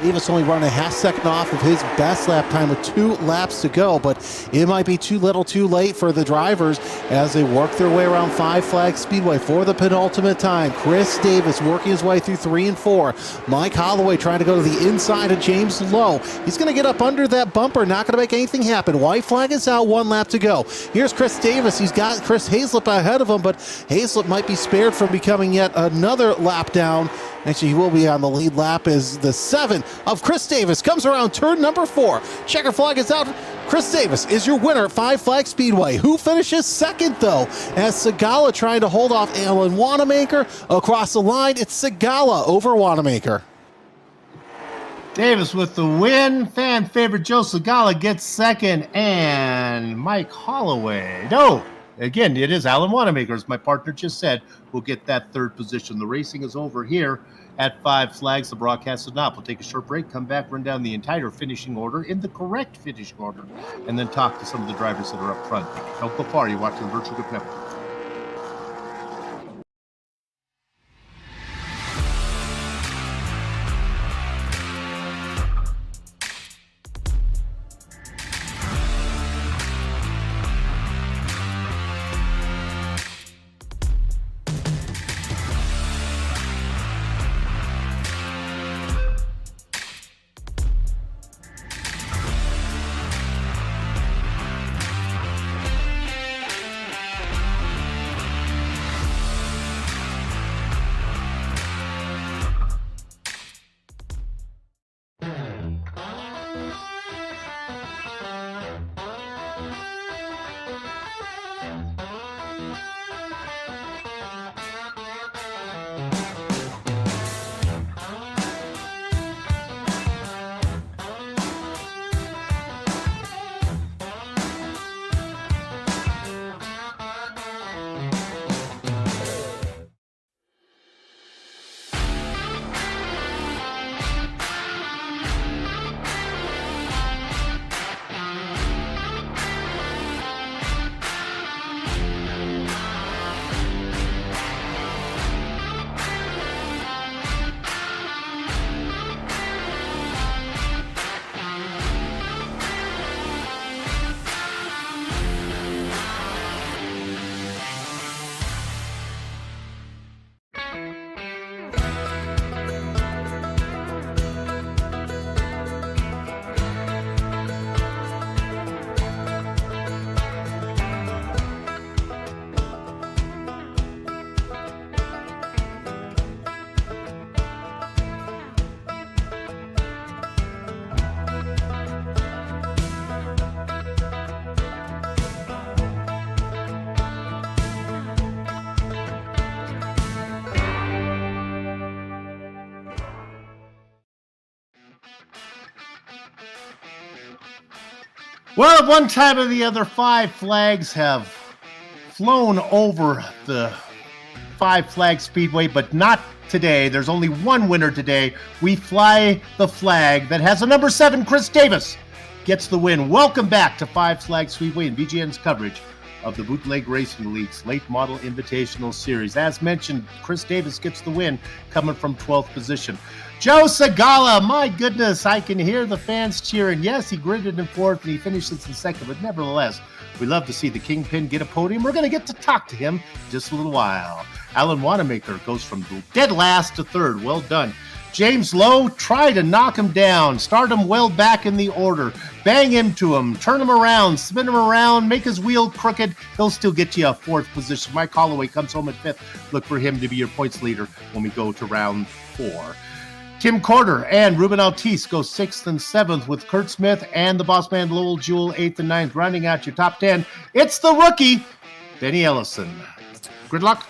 Davis only running a 0.5 second off of his best lap time with 2 laps to go, but it might be too little too late for the drivers as they work their way around Five Flags Speedway for the penultimate time. Chris Davis working his way through 3 and 4. Mike Holloway trying to go to the inside of James Lowe. He's going to get up under that bumper, not going to make anything happen. White flag is out, 1 lap to go. Here's Chris Davis. He's got Chris Hazlett ahead of him, but Hazlett might be spared from becoming yet another lap down. Actually, he will be on the lead lap as the 7 of Chris Davis comes around turn number 4. Checker flag is out. Chris Davis is your winner at Five Flag Speedway. Who finishes second, though? As Segala trying to hold off Alan Wanamaker across the line. It's Segala over Wanamaker. Davis with the win. Fan favorite Joe Segala gets second, and Mike Holloway. No, again, it is Alan Wanamaker, as my partner just said, will get that 3rd position. The racing is over here at Five Flags. The broadcast is not. We'll take a short break, come back, run down the entire finishing order in the correct finishing order, and then talk to some of the drivers that are up front. Don't go far. You're watching the Virtual Grip Network. Well, at one time or the other, 5 flags have flown over the 5 Flag Speedway, but not today. There's only one winner today. We fly the flag that has a number 7. Chris Davis gets the win. Welcome back to 5 Flag Speedway and BGN's coverage of the Bootleg Racing League's Late Model Invitational Series. As mentioned, Chris Davis gets the win, coming from 12th position. Joe Segala, my goodness, I can hear the fans cheering. Yes, he gridded in 4th and he finishes in 2nd, but nevertheless, we love to see the Kingpin get a podium. We're going to get to talk to him in just a little while. Alan Wanamaker goes from dead last to 3rd. Well done. James Lowe, try to knock him down, start him well back in the order, bang into him, turn him around, spin him around, make his wheel crooked. He'll still get you a 4th position. Mike Holloway comes home at 5th. Look for him to be your points leader when we go to round 4. Tim Corder and Ruben Altice go 6th and 7th with Kurt Smith and the boss man Lowell Jewell 8th and 9th, rounding out your top 10. It's the rookie, Benny Ellison. Good luck.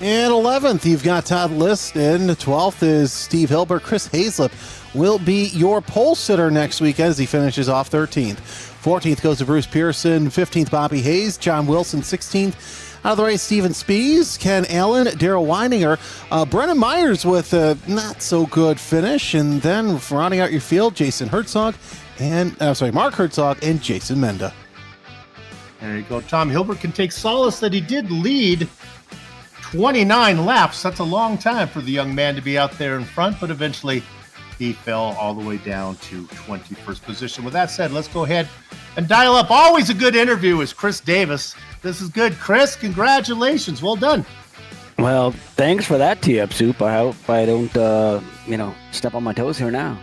In 11th, you've got Todd List. In 12th is Steve Hilbert. Chris Hazlip will be your pole sitter next week as he finishes off 13th. 14th goes to Bruce Pearson. 15th, Bobby Hayes. John Wilson, 16th. Out of the race, Steven Spees, Ken Allen, Daryl Weininger. Brennan Myers with a not-so-good finish. And then rounding out your field, Jason Herzog and, Mark Herzog and Jason Menda. There you go. Tom Hilbert can take solace that he did lead 29 laps. That's a long time for the young man to be out there in front, but eventually he fell all the way down to 21st position. With that said, let's go ahead and dial up. Always a good interview with Chris Davis. This is good. Chris, congratulations. Well done. Well, thanks for that tee-up, Soup. I hope I don't, step on my toes here now.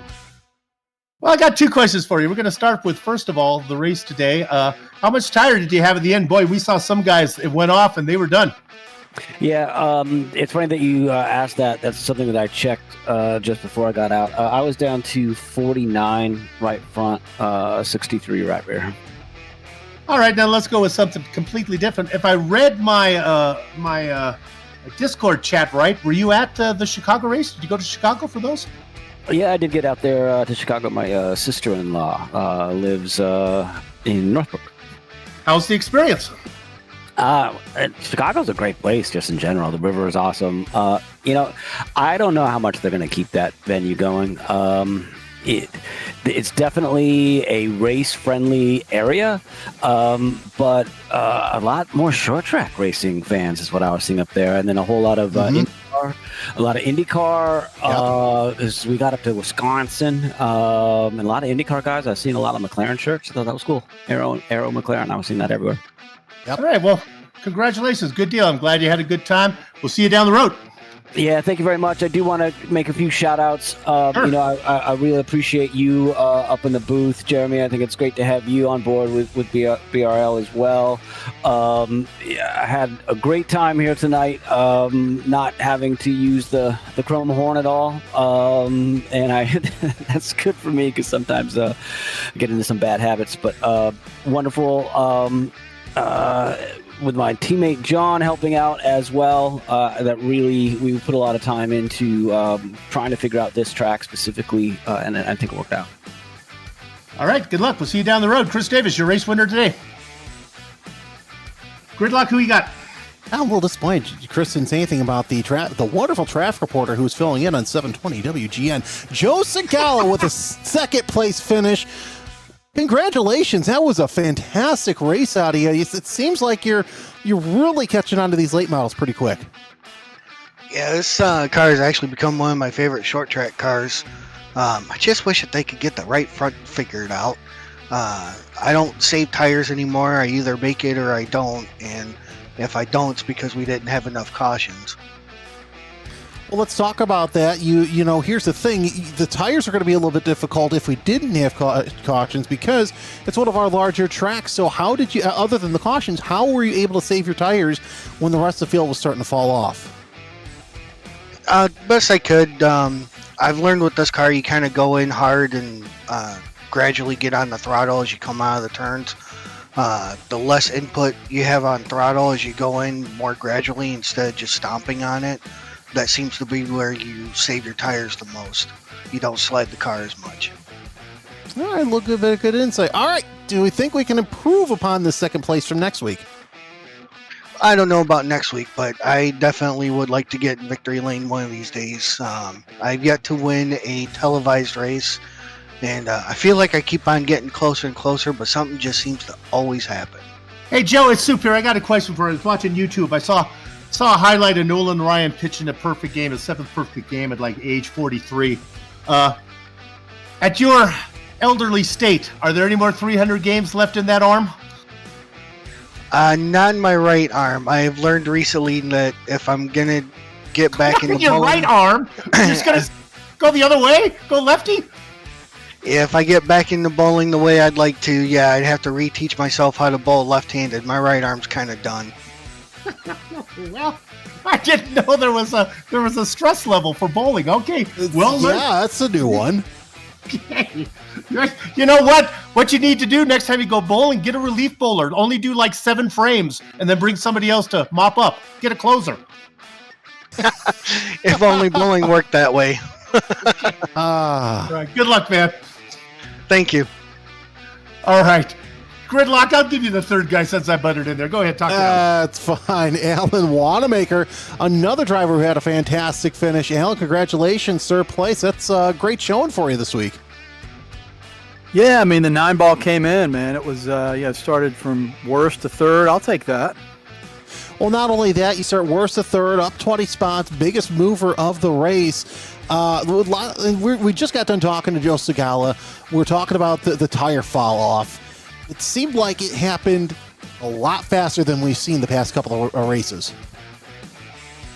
Well, I got 2 questions for you. We're going to start with, first of all, the race today. How much tire did you have at the end? Boy, we saw some guys, it went off and they were done. Yeah, it's funny that you asked that. That's something that I checked just before I got out. I was down to 49 right front, 63 right rear. All right, now let's go with something completely different. If I read my Discord chat right, were you at the Chicago race? Did you go to Chicago for those? Yeah, I did get out there to Chicago. My sister-in-law lives in Northbrook. How's the experience? Chicago's a great place just in general. The river is awesome. I don't know how much they're going to keep that venue going. It's definitely a race-friendly area, but a lot more short-track racing fans is what I was seeing up there, and then a whole lot of IndyCar. As we got up to Wisconsin, and a lot of IndyCar guys. I've seen a lot of McLaren shirts. I thought that was cool. Aero McLaren. I was seeing that everywhere. Yep. All right, well, congratulations. Good deal. I'm glad you had a good time. We'll see you down the road. Yeah, thank you very much. I do want to make a few shout-outs. Sure. I really appreciate you up in the booth, Jeremy. I think it's great to have you on board with BRL as well. I had a great time here tonight, not having to use the Chrome Horn at all. And that's good for me because sometimes I get into some bad habits. But wonderful. With my teammate John helping out as well. That really, we put a lot of time into trying to figure out this track specifically, and I think it worked out. All right, good luck. We'll see you down the road. Chris Davis, your race winner today. Good luck. Who you got? I'm a little disappointed Chris didn't say anything about the wonderful traffic reporter who's filling in on 720 WGN, Joe Segala, with a second place finish. Congratulations. That was a fantastic race out of you. It seems like you're really catching on to these late models pretty quick. Yeah, this car has actually become one of my favorite short track cars. I just wish that they could get the right front figured out. I don't save tires anymore. I either make it or I don't. And if I don't, it's because we didn't have enough cautions. Well, let's talk about that. You know, here's the thing. The tires are going to be a little bit difficult if we didn't have cautions because it's one of our larger tracks. So how did you, other than the cautions, how were you able to save your tires when the rest of the field was starting to fall off? Best I could. I've learned with this car, you kind of go in hard and gradually get on the throttle as you come out of the turns. The less input you have on throttle as you go in more gradually instead of just stomping on it. That seems to be where you save your tires the most. You don't slide the car as much. All right, look, a bit of good insight. All right, do we think we can improve upon the second place from next week? I don't know about next week, but I definitely would like to get in victory lane one of these days. I've yet to win a televised race, and I feel like I keep on getting closer and closer, but something just seems to always happen. Hey, Joe, it's Soup here. I got a question for you. I was watching YouTube. I saw a highlight of Nolan Ryan pitching a perfect game, a seventh perfect game at like age 43. At your elderly state, are there any more 300 games left in that arm? Not in my right arm. I have learned recently that if I'm going to get back in the your bowling, right arm? You're just going to go the other way? Go lefty? if I get back into bowling the way I'd like to, yeah, I'd have to reteach myself how to bowl left-handed. My right arm's kind of done. Well, I didn't know there was a stress level for bowling. Okay, well, yeah, that's a new one. Okay. You know what? What you need to do next time you go bowling, get a relief bowler. Only do like 7 frames, and then bring somebody else to mop up. Get a closer. If only bowling worked that way. All right, good luck, man. Thank you. All right. Gridlock, I'll give you the third guy since I butted in there. Go ahead, talk to him. That's fine. Alan Wanamaker, another driver who had a fantastic finish. Alan, congratulations, third place. That's a great showing for you this week. Yeah, I mean, the 9-ball came in, man. It was, it started from worst to third. I'll take that. Well, not only that, you start worst to third, up 20 spots, biggest mover of the race. We just got done talking to Joe Segala. We're talking about the tire fall off. It seemed like it happened a lot faster than we've seen the past couple of races.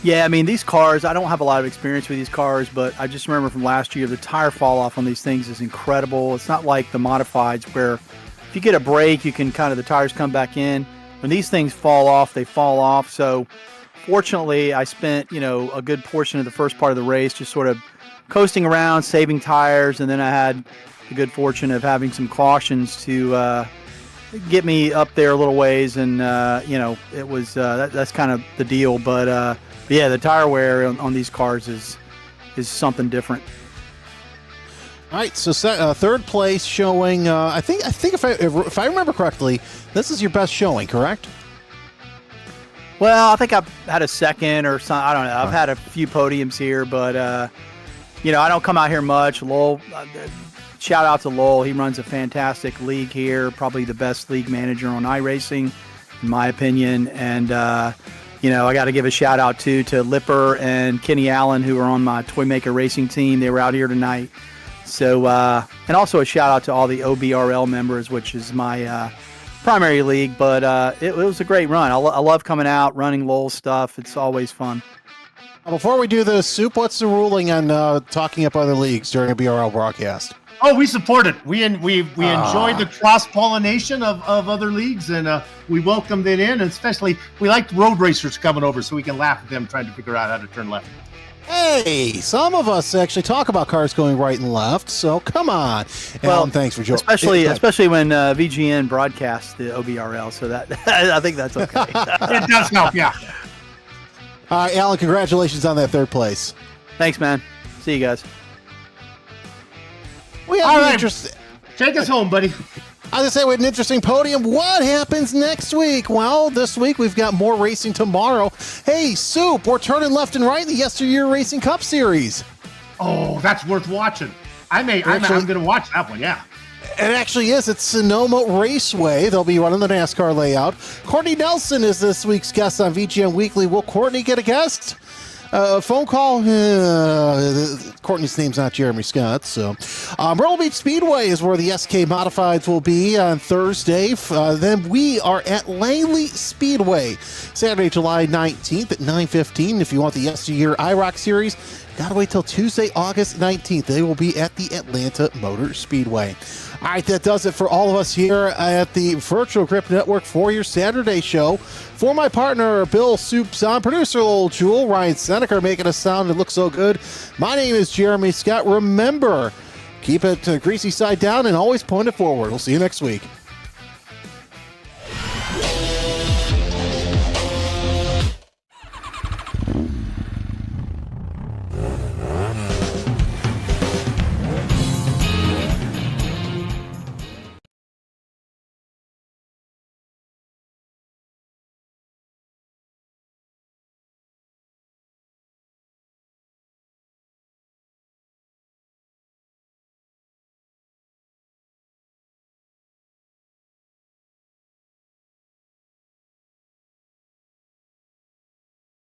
Yeah, I mean, these cars, I don't have a lot of experience with these cars, but I just remember from last year, the tire fall off on these things is incredible. It's not like the modifieds where if you get a break, you can the tires come back in. When these things fall off, they fall off. So fortunately, I spent, a good portion of the first part of the race just sort of coasting around, saving tires, and then I had the good fortune of having some cautions to get me up there a little ways, and it was that's kind of the deal. But yeah, the tire wear on these cars is something different. All right, so third place showing. I think if I remember correctly, this is your best showing, correct? Well, I think I've had a second or something. I don't know. I've had a few podiums here, but I don't come out here much. Lowell, shout out to Lowell. He runs a fantastic league here, probably the best league manager on iRacing, in my opinion. And I got to give a shout out to Lipper and Kenny Allen, who are on my Toymaker Racing team. They were out here tonight. So, and also a shout out to all the OBRL members, which is my primary league. But it was a great run. I love coming out, running Lowell stuff. It's always fun. Before we do this, Soup, what's the ruling on talking up other leagues during a BRL broadcast? Oh, we support it. We enjoyed the cross-pollination of other leagues, and we welcomed it in. And especially, we liked road racers coming over so we can laugh at them trying to figure out how to turn left. Hey, some of us actually talk about cars going right and left, so come on. Well, Alan, thanks for joining. Especially when VGN broadcasts the OBRL, so that I think that's okay. It does help, yeah. All right, Alan, congratulations on that third place. Thanks, man. See you guys. We have an interesting. Take us home, buddy. I was going to say, we had an interesting podium. What happens next week? Well, this week we've got more racing tomorrow. Hey, Soup, we're turning left and right in the Yesteryear Racing Cup Series. Oh, that's worth watching. I'm going to watch that one, yeah. It actually is. It's Sonoma Raceway. They'll be running the NASCAR layout. Courtney Nelson is this week's guest on VGN Weekly. Will Courtney get a guest? Phone call. Courtney's name's not Jeremy Scott. So, Myrtle Beach Speedway is where the SK Modifieds will be on Thursday. Then we are at Langley Speedway, Saturday, July 19th at 9:15. If you want the Yesteryear iRacing Series, gotta wait till Tuesday, August 19th. They will be at the Atlanta Motor Speedway. All right, that does it for all of us here at the Virtual Grip Network for your Saturday show. For my partner, Bill Soup Sound, producer Old Jewel, Ryan Seneca making us sound and look so good. My name is Jeremy Scott. Remember, keep it greasy side down and always point it forward. We'll see you next week.